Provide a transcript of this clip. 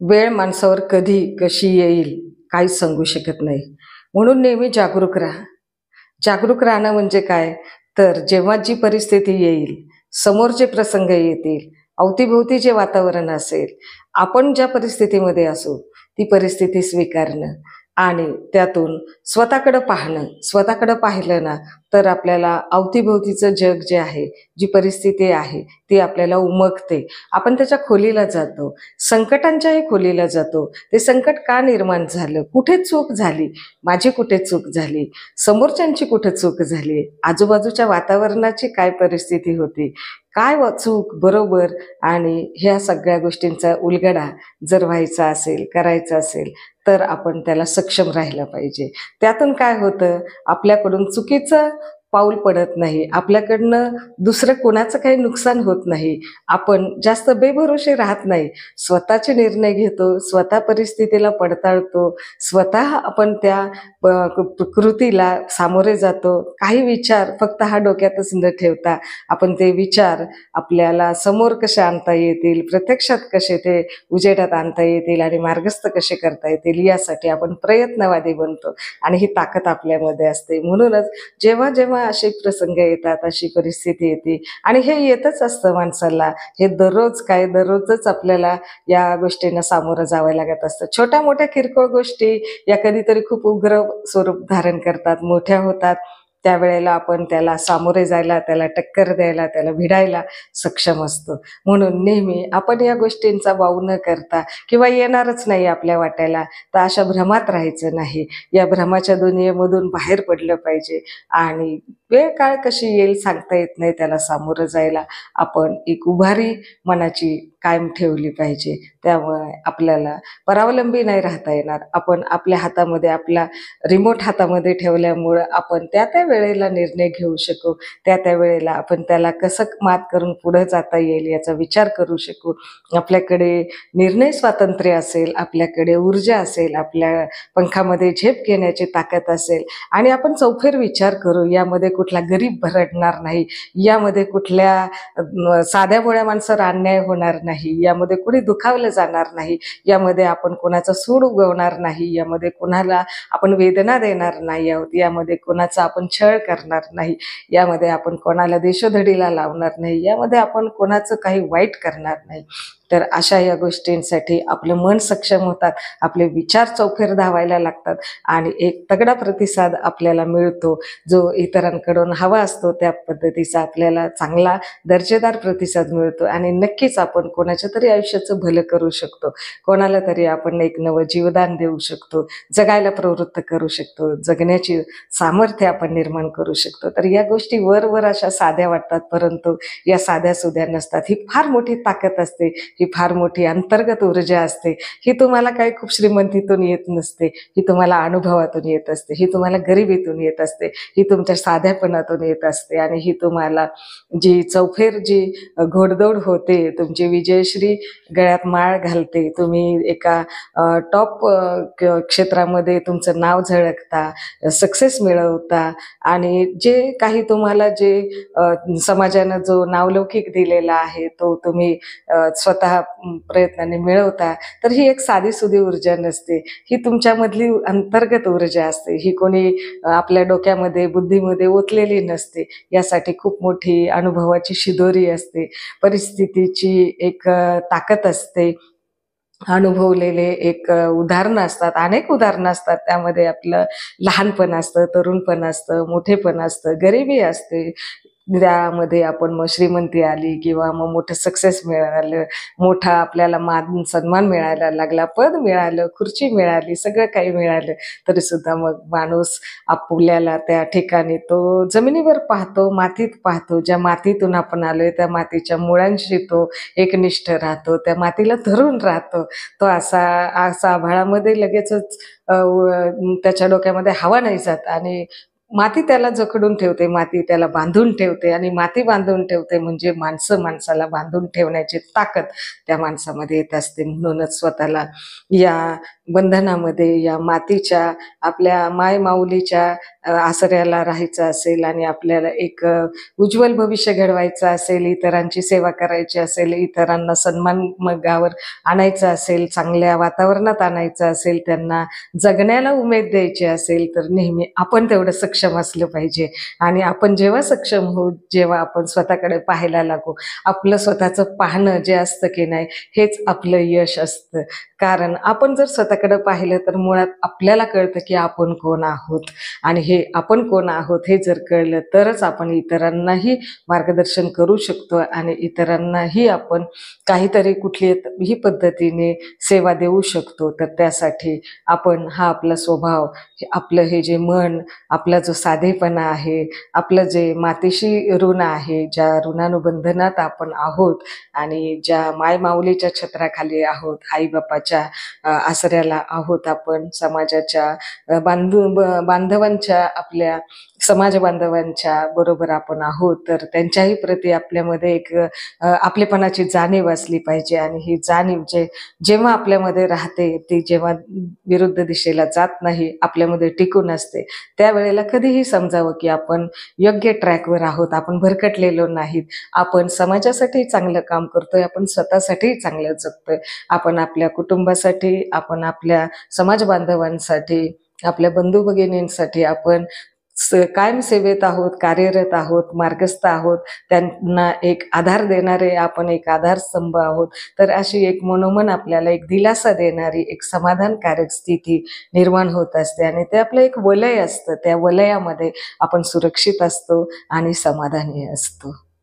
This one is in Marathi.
वेळ माणसावर कधी कशी येईल काहीच सांगू शकत नाही. म्हणून नेहमी जागरूक राहा. जागरूक राहणं म्हणजे काय? तर जेव्हा जी परिस्थिती येईल, समोर जे प्रसंग येतील, अवतीभोवती जे वातावरण असेल, आपण ज्या परिस्थितीमध्ये असू, ती परिस्थिती स्वीकारणं आणि त्यातून स्वतःकडं पाहणं. स्वतःकडं पाहिलं ना, तर आपल्याला अवतीभोवतीचं जग जे आहे, जी परिस्थिती आहे, ती आपल्याला उमगते. आपण त्याच्या खोलीला जातो. संकटांच्याही खोलीला जातो. ते संकट का निर्माण झालं? कुठे चूक झाली? माझी कुठे चूक झाली? समोरच्यांची कुठे चूक झाली? आजूबाजूच्या वातावरणाची काय परिस्थिती होती? काय चूक, बरोबर आणि ह्या सगळ्या गोष्टींचा उलगडा जर व्हायचा असेल, करायचा असेल, तर आपण त्याला सक्षम राहिलं पाहिजे. त्यातून काय होतं, आपल्याकडून चुकीचं पाऊल पडत नाही. आपल्याकडनं दुसरं कोणाचं काही नुकसान होत नाही. आपण जास्त बेभरोसे राहत नाही. स्वतःचे निर्णय घेतो, स्वतः परिस्थितीला पडताळतो, स्वतः आपण त्या कृतीला सामोरे जातो. काही विचार फक्त हा डोक्यातच न ठेवता आपण ते विचार आपल्याला समोर कसे आणता येतील, प्रत्यक्षात कसे ते उजेडात आणता येतील आणि मार्गस्थ कसे करता येतील यासाठी आपण प्रयत्नवादी बनतो आणि ही ताकद आपल्यामध्ये असते. म्हणूनच जेव्हा जेव्हा असे प्रसंग येतात, अशी परिस्थिती येते आणि हे येतच असतं माणसाला. हे दररोजच आपल्याला या गोष्टींना सामोरं जावं लागत असतं. छोट्या मोठ्या किरकोळ गोष्टी या कधीतरी खूप उग्र स्वरूप धारण करतात, मोठ्या होतात. त्यावेळेला आपण त्याला सामोरे जायला, त्याला टक्कर द्यायला, त्याला भिडायला सक्षम असतो. म्हणून नेहमी आपण या गोष्टींचा वाव न करता किंवा येणारच नाही आपल्या वाट्याला, तर अशा भ्रमात राहायचं नाही. या भ्रमाच्या दुनियेमधून बाहेर पडलं पाहिजे आणि वेळ काळ कशी येईल सांगता येत नाही, त्याला सामोरं जायला आपण एक उभारी मनाची कायम ठेवली पाहिजे. त्यामुळे आपल्याला परावलंबी नाही राहता येणार. आपण आपल्या हातामध्ये आपला रिमोट हातामध्ये ठेवल्यामुळं आपण त्या त्या वेळेला निर्णय घेऊ शकू. त्या त्या वेळेला आपण त्याला कसं मात करून पुढं जाता येईल याचा विचार करू शकू. आपल्याकडे निर्णय स्वातंत्र्य असेल, आपल्याकडे ऊर्जा असेल, आपल्या पंखामध्ये झेप घेण्याची ताकद असेल आणि आपण चौफेर विचार करू. यामध्ये कुठला गरीब भरडणार नाही, यामध्ये कुठल्या साध्या भोळ्या माणसावर अन्याय होणार नाही, यामध्ये कुणी दुखावलं जाणार नाही, यामध्ये आपण कोणाचा सूड उगवणार नाही, यामध्ये कोणाला आपण वेदना देणार नाही आहोत, यामध्ये कोणाचा आपण छळ करणार नाही, यामध्ये आपण कोणाला देशोधडीला लावणार नाही, यामध्ये आपण कोणाचं काही वाईट करणार नाही. तर अशा या गोष्टींसाठी आपलं मन सक्षम होतात, आपले विचार चौफेर धावायला लागतात आणि एक तगडा प्रतिसाद आपल्याला मिळतो, जो इतरांकडून हवा असतो त्या पद्धतीचा आपल्याला चांगला दर्जेदार प्रतिसाद मिळतो आणि नक्कीच आपण कोणाच्या तरी आयुष्याचं भलं करू शकतो. कोणाला तरी आपण एक नवं जीवदान देऊ शकतो, जगायला प्रवृत्त करू शकतो, जगण्याची सामर्थ्य आपण निर्माण करू शकतो. तर या गोष्टी वर अशा साध्या वाटतात, परंतु या साध्या सुध्या नसतात. ही फार मोठी ताकद असते, ही फार मोठी अंतर्गत ऊर्जा असते. ही तुम्हाला काही खूप श्रीमंतीतून येत नसते, ही तुम्हाला अनुभवातून येत असते, ही तुम्हाला गरिबीतून येत असते, ही तुमच्या साध्यापणातून येत असते आणि ही तुम्हाला जी चौफेर जी घोडदौड होते, तुमची विजयश्री गळ्यात माळ घालते, तुम्ही एका टॉप क्षेत्रामध्ये तुमचं नाव झळकता, सक्सेस मिळवता आणि जे काही तुम्हाला जे समाजानं जो नावलौकिक दिलेला आहे तो तुम्ही स्वतः प्रयत्नाने मिळवता, तर ही एक साधीसुधी ऊर्जा नसते, ही तुमच्यामधली अंतर्गत ऊर्जा असते. ही कोणी आपल्या डोक्यामध्ये बुद्धीमध्ये ओतलेली नसते. यासाठी खूप मोठी अनुभवाची शिदोरी असते, परिस्थितीची एक ताकद असते, अनुभवलेले एक उदाहरणं असतात, अनेक उदाहरणं असतात. त्यामध्ये आपलं लहानपण असतं, तरुणपण असतं, मोठेपण असतं, गरिबी असते. त्यामध्ये आपण मग श्रीमंती आली किंवा मग मोठं सक्सेस मिळालं, मोठा आपल्याला मान सन्मान मिळायला लागला, पद मिळालं, खुर्ची मिळाली, सगळं काही मिळालं, तरीसुद्धा मग माणूस आपल्याला त्या ठिकाणी तो जमिनीवर पाहतो, मातीत पाहतो. ज्या मातीतून आपण आलोय त्या मातीच्या मुळांशी तो एकनिष्ठ राहतो, त्या मातीला धरून राहतो. तो असा असा आभाळामध्ये लगेचच त्याच्या डोक्यामध्ये हवा नाही जात आणि माती त्याला जखडून ठेवते, माती त्याला बांधून ठेवते आणि माती बांधून ठेवते म्हणजे माणसं माणसाला बांधून ठेवण्याची ताकद त्या माणसामध्ये येत असते. म्हणूनच स्वतःला या बंधनामध्ये, या मातीच्या आपल्या मायमाऊलीच्या आसऱ्याला राहायचं असेल आणि आपल्याला एक उज्ज्वल भविष्य घडवायचं असेल, इतरांची सेवा करायची असेल, इतरांना सन्मार्गावर आणायचं असेल, चांगल्या वातावरणात आणायचं असेल, त्यांना जगण्याला उमेद द्यायची असेल, तर नेहमी आपण तेवढं सक्षम असलं पाहिजे. आणि आपण जेव्हा सक्षम होऊ, जेव्हा आपण स्वतःकडे पाहायला लागू, आपलं स्वतःचं पाहणं जे असतं की नाही, हेच आपलं यश असतं. कारण आपण जर स्वतःकडे पाहिलं तर मुळात आपल्याला कळतं की आपण कोण आहोत, आणि हे आपण कोण आहोत हे जर कळलं तरच आपण इतरांनाही मार्गदर्शन करू शकतो आणि इतरांनाही आपण काहीतरी कुठल्याही पद्धतीने सेवा देऊ शकतो. तर त्यासाठी आपण हा आपला स्वभाव, आपलं हे जे मन, आपला जो साधेपणा आहे, आपलं जे मातीशी ऋण आहे, ज्या ऋणानुबंधनात आपण आहोत आणि ज्या मायमाऊलीच्या छत्राखाली आहोत, आईबापाच्या आसऱ्याला आहोत, आपण समाजाच्या बांधवांच्या, आपल्या समाज बांधवांच्या बरोबर आपण आहोत, तर त्यांच्याही प्रती आपल्यामध्ये एक आपलेपणाची जाणीव असली पाहिजे. आणि ही जाणीव जेव्हा आपल्यामध्ये राहते, ती जेव्हा विरुद्ध दिशेला जात नाही, आपल्यामध्ये टिकून असते, त्यावेळेला कधीही समजावं की आपण योग्य ट्रॅकवर आहोत, आपण भरकटलेलो नाहीत, आपण समाजासाठी चांगलं काम करतोय, आपण स्वतःसाठी चांगलं जगतोय, आपण आपल्या कुटुंबासाठी, आपण आपल्या समाज बांधवांसाठी, आपल्या बंधू भगिनींसाठी आपण कायम सेवेत आहोत, कार्यरत आहोत, मार्गस्थ आहोत, त्यांना एक आधार देणारे आपण एक आधारस्तंभ आहोत. तर अशी एक मनोमन आपल्याला एक दिलासा देणारी एक समाधानकारक स्थिती निर्माण होत असते आणि ते आपलं एक वलय असतं. त्या वलयामध्ये आपण सुरक्षित असतो आणि समाधानी असतो.